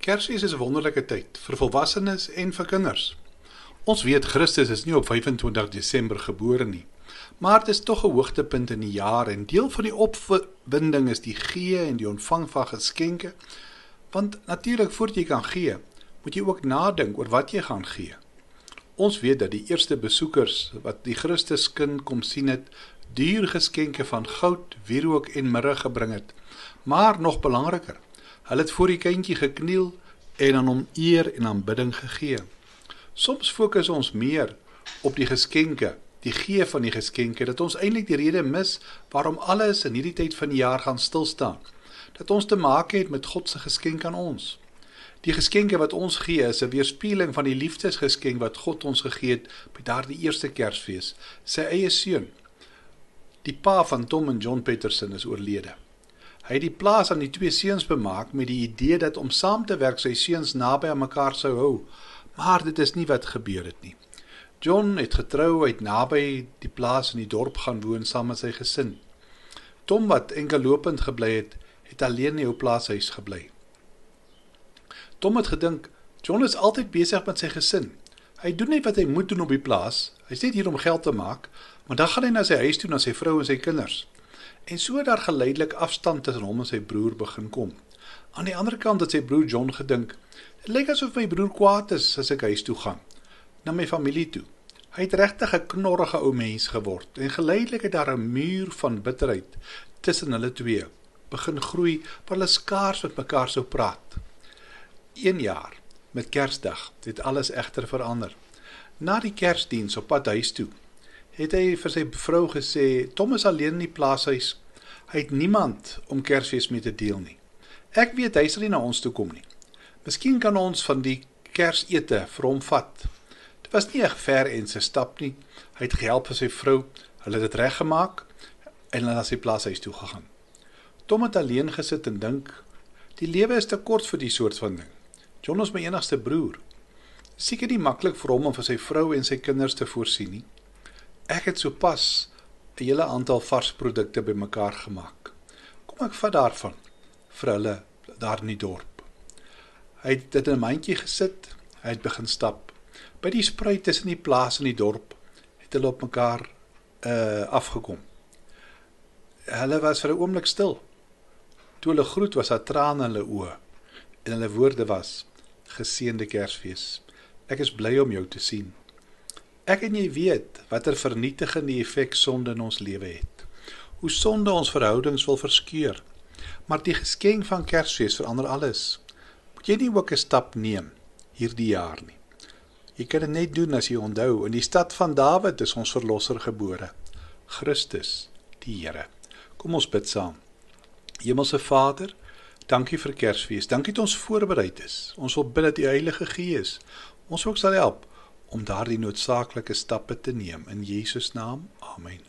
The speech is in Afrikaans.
Kersfees is 'n wonderlike tyd, vir volwassenes en vir kinders. Ons weet Christus is nie op 25 Desember gebore nie, maar dit is tog 'n hoogtepunt in die jaar en deel van die opwinding is die gee en die ontvang van geskenke, want natuurlik voordat jy kan gee, moet jy ook nadink oor wat jy gaan gee. Ons weet dat die eerste besoekers wat die Christuskind kom sien het, duur geskenke van goud, wierook en mirre gebring het, maar nog belangriker, hulle het voor die kindjie gekniel en aan hom eer en aanbidding gegee. Soms fokus ons meer op die geskenke, die gee van die geskenke, dat ons eintlik die rede mis waarom alles in hierdie tyd van die jaar gaan stilstaan, dat ons te maak het met God se geskenk aan ons. Die geskenke wat ons gee is 'n weerspieëling van die liefdesgeskenk wat God ons gegee het by daardie eerste Kersfees, sy eie seun. Die pa van Tom en John Peterson is oorlede. Hy het die plaas aan die twee seuns bemaak met die idee dat om saam te werk sy seuns naby aan mekaar sou hou, maar dit is nie wat gebeur het nie. John het getrou uit naby die plaas in die dorp gaan woon saam met sy gesin. Tom wat enkel lopend gebly het, het alleen in die ou plaashuis gebly. Tom het gedink, John is altyd besig met sy gesin. Hy doen net wat hy moet doen op die plaas, hy is net hier om geld te maak, maar dan gaan hy na sy huis toe, na sy vrou en sy kinders. En so daar geleidelik afstand tussen hom en sy broer begin kom. Aan die ander kant het sy broer John gedink, dit lyk asof my broer kwaad is as ek huis toe gaan, na my familie toe. Hy het regtig 'n knorrige ou mens geword, en geleidelik het daar 'n muur van bitterheid tussen hulle twee begin groei, waar hulle skaars met mekaar sou praat. 1 jaar, met Kersdag, het alles egter verander. Na die Kersdiens op pad huis toe, het hy vir sy vrou gesê, Tom is alleen in die plaashuis, hy het niemand om Kersfees mee te deel nie. Ek weet, hy sal nie na ons toe kom nie. Miskien kan ons van die Kersete vir hom vat. Dit was nie 'n ver en sy stap nie, hy het gehelp vir sy vrou, hulle het dit reggemaak, en hulle na sy plaashuis toe gegaan. Tom het alleen gesit en dink, die lewe is te kort vir die soort van ding. John is my enigste broer. Seker nie maklik vir hom om vir sy vrou en sy kinders te voorsien nie. Ek het sopas 'n hele aantal vars produkte bymekaar gemaak. Kom ek vat daarvan vir hulle daar in die dorp. Hy het dit in 'n mandjie gesit, hy het begin stap. By die spruit tussen die plaas en die dorp het hulle op mekaar afgekom. Hulle was vir 'n oomblik stil. Toe hulle groet was daar trane in hulle oë en hulle woorde was, geseënde Kersfees. Ek is bly om jou te sien. Ek en jy weet watter vernietigende effek sonde in ons lewe het. Hoe sonde ons verhoudings wil verskeur. Maar die geskenk van Kersfees verander alles. Moet jy nie ook 'n stap neem hierdie jaar nie. Jy kan dit net doen as jy onthou, in die stad van Dawid is ons verlosser gebore, Christus, die Here. Kom ons bid saam. Hemelse Vader, dankie vir Kersfees, dankie dat ons voorbereid is. Ons wil bid dat die Heilige Gees ons ook sal help om daardie noodsaaklike stappe te neem. In Jesus naam, amen.